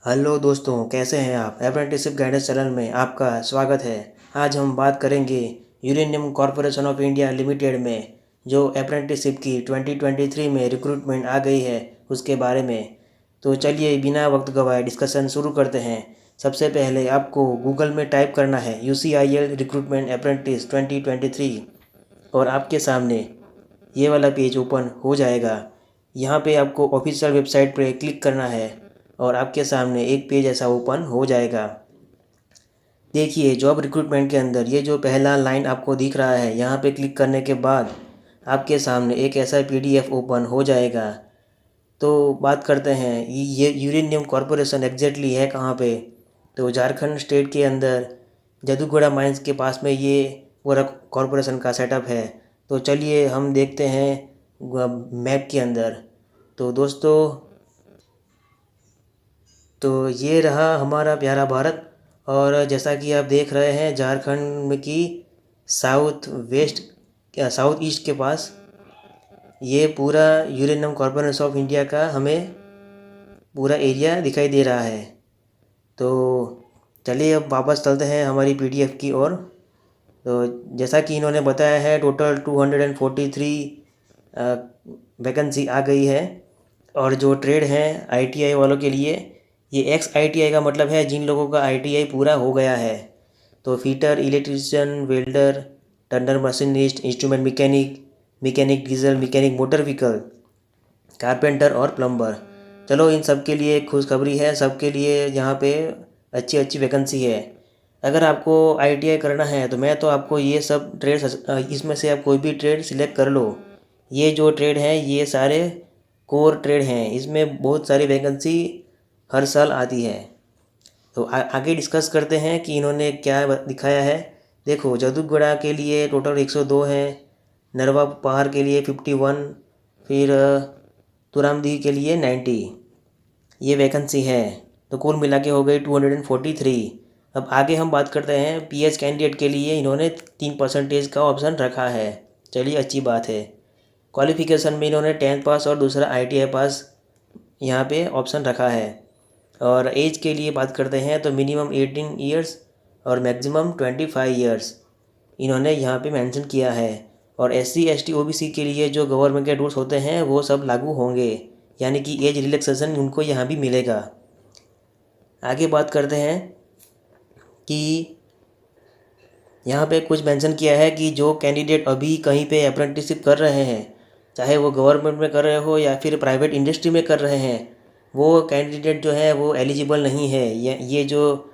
Hello दोस्तों, कैसे हैं आप। अप्रेंटिसशिप गाइडेंस चैनल में आपका स्वागत है। आज हम बात करेंगे uranium corporation of India limited में जो अप्रेंटिसशिप की 2023 में रिक्रूटमेंट आ गई है उसके बारे में। तो चलिए बिना वक्त गवाए डिस्कशन शुरू करते हैं। सबसे पहले आपको गूगल में टाइप करना है UCIL रिक्रूटमेंट अप्रेंटिस 2023 और आपके सामने ये वाला पेज ओपन हो जाएगा। यहाँ पे आपको ऑफिशियल वेबसाइट पर क्लिक करना है और आपके सामने एक पेज ऐसा ओपन हो जाएगा। देखिए जॉब रिक्रूटमेंट के अंदर ये जो पहला लाइन आपको दिख रहा है, यहाँ पे क्लिक करने के बाद आपके सामने एक ऐसा PDF ओपन हो जाएगा। तो बात करते हैं ये यूरेनियम कॉरपोरेशन एग्जैक्टली है कहाँ पे। तो झारखंड स्टेट के अंदर जादूगोड़ा माइंस के पास में ये पूरा कॉरपोरेशन का सेटअप है। तो चलिए हम देखते हैं मैप के अंदर। तो दोस्तों, तो ये रहा हमारा प्यारा भारत। और जैसा कि आप देख रहे हैं झारखंड में की साउथ ईस्ट के पास ये पूरा यूरेनियम कॉरपोरेशन ऑफ इंडिया का हमें पूरा एरिया दिखाई दे रहा है। तो चलिए अब वापस चलते हैं हमारी PDF की ओर। तो जैसा कि इन्होंने बताया है टोटल 243 वैकेंसी आ गई है। और जो ट्रेड हैं ITI वालों के लिए, ये एक्स ITI का मतलब है जिन लोगों का ITI पूरा हो गया है। तो fitter, electrician, welder, Turner machinist, instrument mechanic, mechanic diesel, mechanic motor vehicle, carpenter और प्लम्बर। चलो इन सब के लिए एक खुशखबरी है, सबके लिए यहाँ पे अच्छी अच्छी वैकेंसी है। अगर आपको ITI करना है तो मैं तो आपको ये सब ट्रेड इसमें से आप कोई भी ट्रेड सिलेक्ट कर लो। ये जो ट्रेड हैं ये सारे कोर ट्रेड हैं, इसमें बहुत सारी वैकेंसी हर साल आती है। तो आगे डिस्कस करते हैं कि इन्होंने क्या दिखाया है। देखो जादूगोड़ा के लिए टोटल 102 है, नरवा पहाड़ के लिए 51, फिर तुरामदी के लिए 90 ये वैकेंसी है। तो कुल मिला के हो गई 243। अब आगे हम बात करते हैं PH कैंडिडेट के लिए इन्होंने 3% का ऑप्शन रखा है। चलिए अच्छी बात है। क्वालिफ़िकेशन में इन्होंने 10th पास और दूसरा ITI पास यहाँ पे ऑप्शन रखा है। और एज के लिए बात करते हैं तो मिनिमम 18 ईयर्स और मैक्सिमम 25 ईयर्स इन्होंने यहाँ पे मेंशन किया है। और SC ST OBC के लिए जो गवर्नमेंट के रूल्स होते हैं वो सब लागू होंगे, यानी कि एज रिलैक्सेशन उनको यहाँ भी मिलेगा। आगे बात करते हैं कि यहाँ पे कुछ मेंशन किया है कि जो कैंडिडेट अभी कहीं पे अप्रेंटिसशिप कर रहे हैं, चाहे वो गवर्नमेंट में कर रहे हो या फिर प्राइवेट इंडस्ट्री में कर रहे हैं, वो कैंडिडेट जो है वो एलिजिबल नहीं है ये जो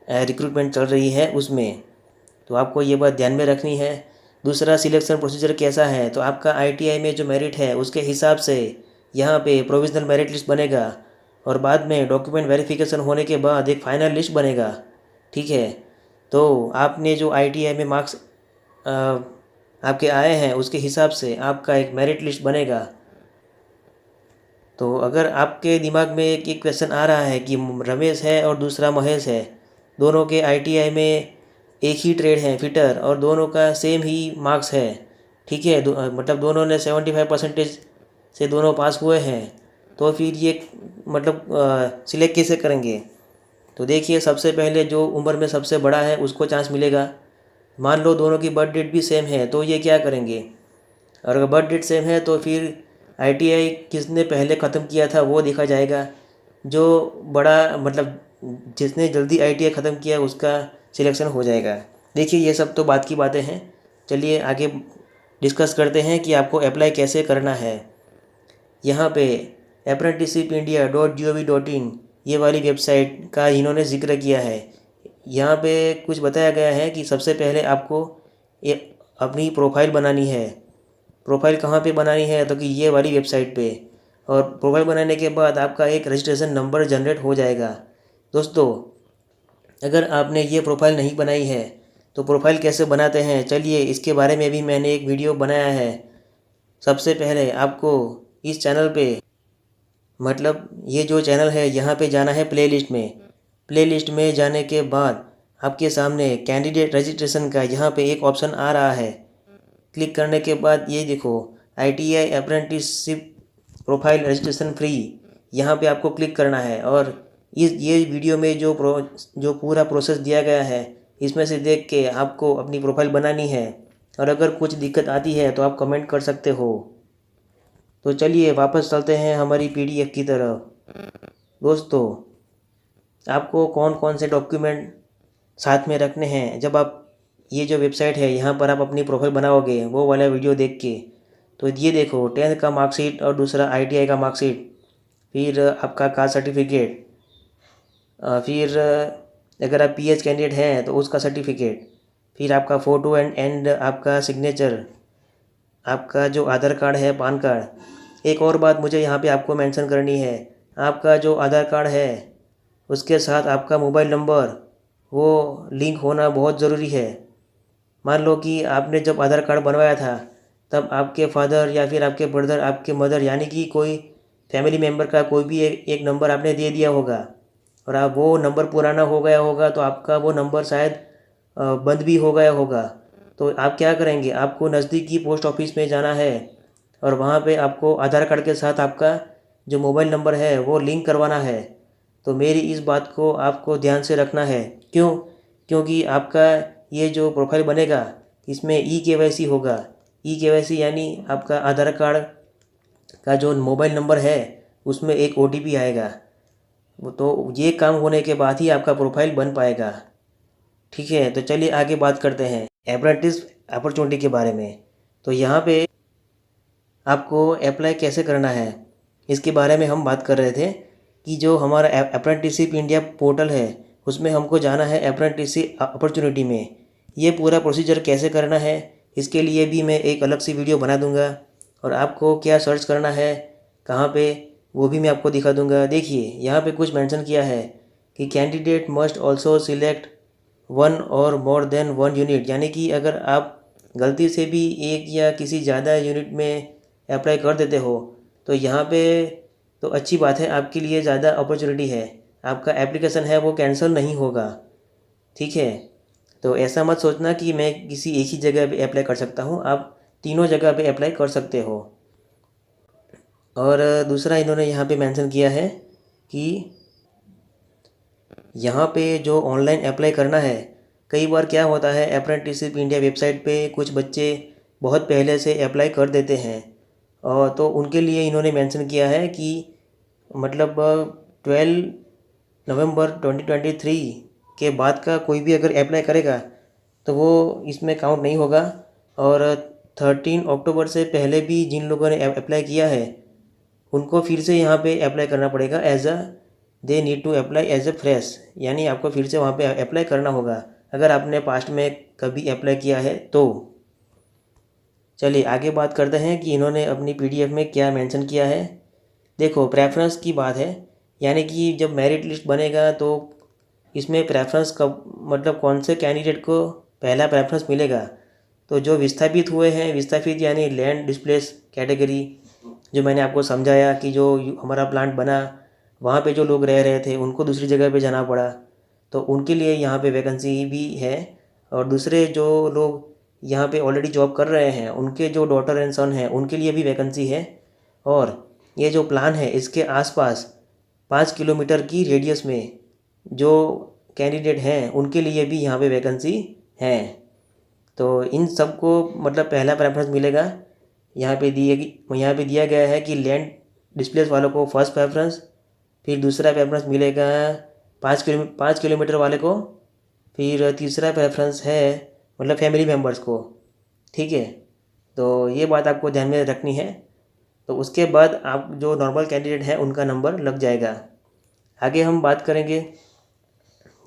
रिक्रूटमेंट चल रही है उसमें। तो आपको ये बात ध्यान में रखनी है। दूसरा, सिलेक्शन प्रोसीजर कैसा है, तो आपका ITI में जो मेरिट है उसके हिसाब से यहाँ पे प्रोविजनल मेरिट लिस्ट बनेगा और बाद में डॉक्यूमेंट वेरिफिकेशन होने के बाद एक फाइनल लिस्ट बनेगा। ठीक है। तो आपने जो ITI में मार्क्स आपके आए हैं उसके हिसाब से आपका एक मेरिट लिस्ट बनेगा। तो अगर आपके दिमाग में एक क्वेश्चन आ रहा है कि रमेश है और दूसरा महेश है, दोनों के ITI में एक ही ट्रेड है फिटर और दोनों का सेम ही मार्क्स है, ठीक है, मतलब दोनों ने 75% से दोनों पास हुए हैं, तो फिर ये मतलब सिलेक्ट कैसे करेंगे। तो देखिए सबसे पहले जो उम्र में सबसे बड़ा है उसको चांस मिलेगा। मान लो दोनों की बर्थ डेट भी सेम है तो ये क्या करेंगे, और अगर बर्थ डेट सेम है तो फिर ITI किसने पहले ख़त्म किया था वो देखा जाएगा। जो बड़ा मतलब जिसने जल्दी ITI ख़त्म किया उसका सिलेक्शन हो जाएगा। देखिए ये सब तो बात की बातें हैं। चलिए आगे डिस्कस करते हैं कि आपको अप्लाई कैसे करना है। यहाँ पे apprenticeshipindia.gov.in ये वाली वेबसाइट का इन्होंने ज़िक्र किया है। यहाँ पे कुछ बताया गया है कि सबसे पहले आपको अपनी प्रोफाइल बनानी है। प्रोफाइल कहाँ पे बनानी है, तो कि ये वाली वेबसाइट पे। और प्रोफाइल बनाने के बाद आपका एक रजिस्ट्रेशन नंबर जनरेट हो जाएगा। दोस्तों, अगर आपने ये प्रोफाइल नहीं बनाई है तो प्रोफाइल कैसे बनाते हैं, चलिए इसके बारे में भी मैंने एक वीडियो बनाया है। सबसे पहले आपको इस चैनल पे, मतलब ये जो चैनल है यहाँ पे जाना है प्लेलिस्ट में। प्लेलिस्ट में जाने के बाद आपके सामने कैंडिडेट रजिस्ट्रेशन का यहाँ पे एक ऑप्शन आ रहा है। क्लिक करने के बाद ये देखो ITI apprenticeship profile registration free, यहाँ पे आपको क्लिक करना है और ये वीडियो में जो पूरा प्रोसेस दिया गया है, इसमें से देख के आपको अपनी प्रोफाइल बनानी है। और अगर कुछ दिक्कत आती है तो आप कमेंट कर सकते हो। तो चलिए वापस चलते हैं हमारी पीडीएफ की तरफ। दोस्तों, आपको कौन कौन से डॉक्यूमेंट साथ में रखने हैं जब आप ये जो वेबसाइट है यहाँ पर आप अपनी प्रोफाइल बनाओगे, वो वाला वीडियो देख के। तो ये देखो, 10th का मार्कशीट और दूसरा ITI का मार्कशीट, फिर आपका कास्ट सर्टिफिकेट, फिर अगर आप PH कैंडिडेट हैं तो उसका सर्टिफिकेट, फिर आपका फ़ोटो एंड आपका सिग्नेचर, आपका जो आधार कार्ड है, पान कार्ड। एक और बात मुझे यहाँ पे आपको मेंशन करनी है, आपका जो आधार कार्ड है उसके साथ आपका मोबाइल नंबर वो लिंक होना बहुत ज़रूरी है। मान लो कि आपने जब आधार कार्ड बनवाया था तब आपके फादर या फिर आपके ब्रदर, आपके मदर, यानी कि कोई फैमिली मेम्बर का कोई भी एक नंबर आपने दे दिया होगा और आप वो नंबर पुराना हो गया होगा तो आपका वो नंबर शायद बंद भी हो गया होगा। तो आप क्या करेंगे, आपको नज़दीकी पोस्ट ऑफिस में जाना है और वहाँ पे आपको आधार कार्ड के साथ आपका जो मोबाइल नंबर है वो लिंक करवाना है। तो मेरी इस बात को आपको ध्यान से रखना है। क्यों? क्योंकि आपका ये जो प्रोफाइल बनेगा इसमें eKYC होगा। eKYC यानी आपका आधार कार्ड का जो मोबाइल नंबर है उसमें एक OTP आएगा। तो ये काम होने के बाद ही आपका प्रोफाइल बन पाएगा। ठीक है, तो चलिए आगे बात करते हैं अप्रेंटिस अपॉर्चुनिटी के बारे में। तो यहाँ पे आपको अप्लाई कैसे करना है इसके बारे में हम बात कर रहे थे कि जो हमारा अप्रेंटिसशिप इंडिया पोर्टल है उसमें हमको जाना है अप्रेंटिसशिप अपॉर्चुनिटी में। ये पूरा प्रोसीजर कैसे करना है इसके लिए भी मैं एक अलग सी वीडियो बना दूंगा और आपको क्या सर्च करना है कहाँ पे वो भी मैं आपको दिखा दूंगा। देखिए यहाँ पे कुछ मेंशन किया है कि कैंडिडेट मस्ट ऑल्सो सिलेक्ट 1 और मोर देन 1 यूनिट, यानी कि अगर आप गलती से भी एक या किसी ज़्यादा यूनिट में अप्लाई कर देते हो तो यहाँ पे तो अच्छी बात है, आपके लिए ज़्यादा अपॉर्चुनिटी है, आपका एप्लीकेशन है वो कैंसिल नहीं होगा। ठीक है, तो ऐसा मत सोचना कि मैं किसी एक ही जगह पे अप्लाई कर सकता हूँ, आप तीनों जगह पे अप्लाई कर सकते हो। और दूसरा इन्होंने यहाँ पे मेंशन किया है कि यहाँ पे जो ऑनलाइन अप्लाई करना है, कई बार क्या होता है अप्रेंटिसशिप इंडिया वेबसाइट पे कुछ बच्चे बहुत पहले से अप्लाई कर देते हैं और तो उनके लिए इन्होंने मेंशन किया है कि मतलब 12 नवंबर 2023 के बाद का कोई भी अगर अप्लाई करेगा तो वो इसमें काउंट नहीं होगा। और 13 अक्टूबर से पहले भी जिन लोगों ने अप्लाई किया है उनको फिर से यहाँ पे अप्लाई करना पड़ेगा they need to apply as a fresh, यानी आपको फिर से वहाँ पे अप्लाई करना होगा अगर आपने पास्ट में कभी अप्लाई किया है तो। चलिए आगे बात करते हैं कि इन्होंने अपनी PDF में क्या मेंशन किया है। देखो, प्रेफरेंस की बात है, यानी कि जब मेरिट लिस्ट बनेगा तो इसमें प्रेफरेंस कब मतलब कौन से कैंडिडेट को पहला प्रेफरेंस मिलेगा। तो जो विस्थापित हुए हैं, विस्थापित यानी लैंड डिस्प्लेस कैटेगरी, जो मैंने आपको समझाया कि जो हमारा प्लांट बना वहाँ पे जो लोग रह रहे थे उनको दूसरी जगह पे जाना पड़ा, तो उनके लिए यहाँ पे वैकेंसी भी है। और दूसरे जो लोग यहाँ पे ऑलरेडी जॉब कर रहे हैं उनके जो डॉटर एंड सन हैं उनके लिए भी वैकेंसी है। और ये जो प्लान है इसके आसपास 5 किलोमीटर की रेडियस में जो कैंडिडेट हैं उनके लिए भी यहाँ पे वैकेंसी है। तो इन सबको मतलब पहला प्रेफरेंस मिलेगा। यहाँ पे दिया गया है कि लैंड डिस्प्लेस वालों को फर्स्ट प्रेफरेंस, फिर दूसरा प्रेफरेंस मिलेगा 5 किलोमीटर वाले को, फिर तीसरा प्रेफरेंस है मतलब फैमिली मेम्बर्स को। ठीक है, तो ये बात आपको ध्यान में रखनी है। तो उसके बाद आप जो नॉर्मल कैंडिडेट हैं उनका नंबर लग जाएगा। आगे हम बात करेंगे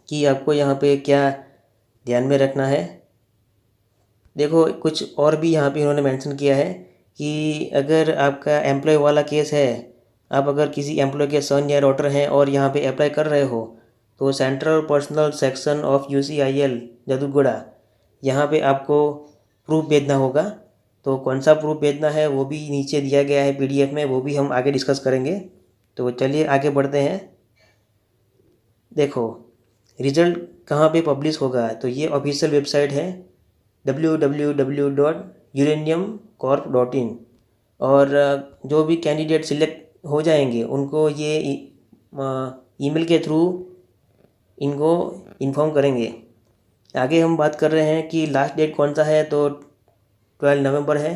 कि आपको यहाँ पे क्या ध्यान में रखना है। देखो, कुछ और भी यहाँ पे इन्होंने मेंशन किया है कि अगर आपका एम्प्लॉय वाला केस है, आप अगर किसी एम्प्लॉय के सन या डॉटर हैं और यहाँ पे अप्लाई कर रहे हो तो central personal section of UCIL जदुगुड़ा, यहाँ पे आपको प्रूफ भेजना होगा। तो कौन सा प्रूफ भेजना है वो भी नीचे दिया गया है PDF में, वो भी हम आगे डिस्कस करेंगे। तो चलिए आगे बढ़ते हैं। देखो, रिज़ल्ट कहाँ पे पब्लिश होगा, तो ये ऑफिशियल वेबसाइट है www.uraniumcorp.in। और जो भी कैंडिडेट सिलेक्ट हो जाएंगे उनको ये ईमेल के थ्रू इनको इन्फॉर्म करेंगे। आगे हम बात कर रहे हैं कि लास्ट डेट कौन सा है, तो 12 नवंबर है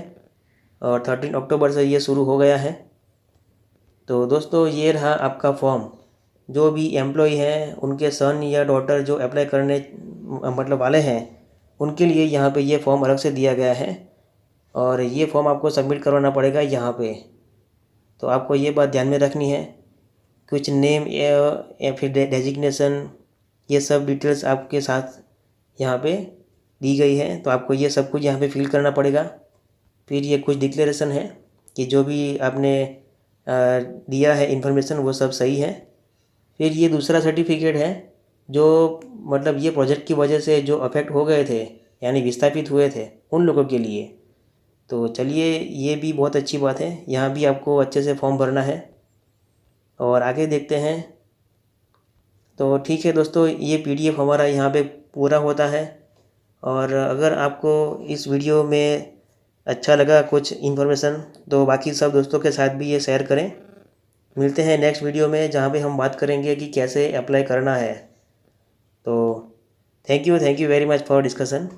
और 13 अक्टूबर से ये शुरू हो गया है। तो दोस्तों ये रहा आपका फॉर्म। जो भी एम्प्लॉय हैं उनके सन या डॉटर जो अप्लाई करने मतलब वाले हैं उनके लिए यहाँ पे ये फॉर्म अलग से दिया गया है और ये फॉर्म आपको सबमिट करवाना पड़ेगा यहाँ पे। तो आपको ये बात ध्यान में रखनी है, कुछ नेम या फिर डेजिग्नेशन ये सब डिटेल्स आपके साथ यहाँ पे दी गई है, तो आपको ये सब कुछ यहाँ पे फिल करना पड़ेगा। फिर ये कुछ डिक्लेरेशन है कि जो भी आपने दिया है इन्फॉर्मेशन वो सब सही है। फिर ये दूसरा सर्टिफिकेट है जो मतलब ये प्रोजेक्ट की वजह से जो अफेक्ट हो गए थे यानी विस्थापित हुए थे उन लोगों के लिए। तो चलिए ये भी बहुत अच्छी बात है, यहाँ भी आपको अच्छे से फॉर्म भरना है और आगे देखते हैं। तो ठीक है दोस्तों, ये PDF हमारा यहाँ पे पूरा होता है और अगर आपको इस वीडियो में अच्छा लगा कुछ इन्फॉर्मेशन तो बाकी सब दोस्तों के साथ भी ये शेयर करें। मिलते हैं नेक्स्ट वीडियो में जहाँ पे हम बात करेंगे कि कैसे अप्लाई करना है। तो thank you very much for discussion.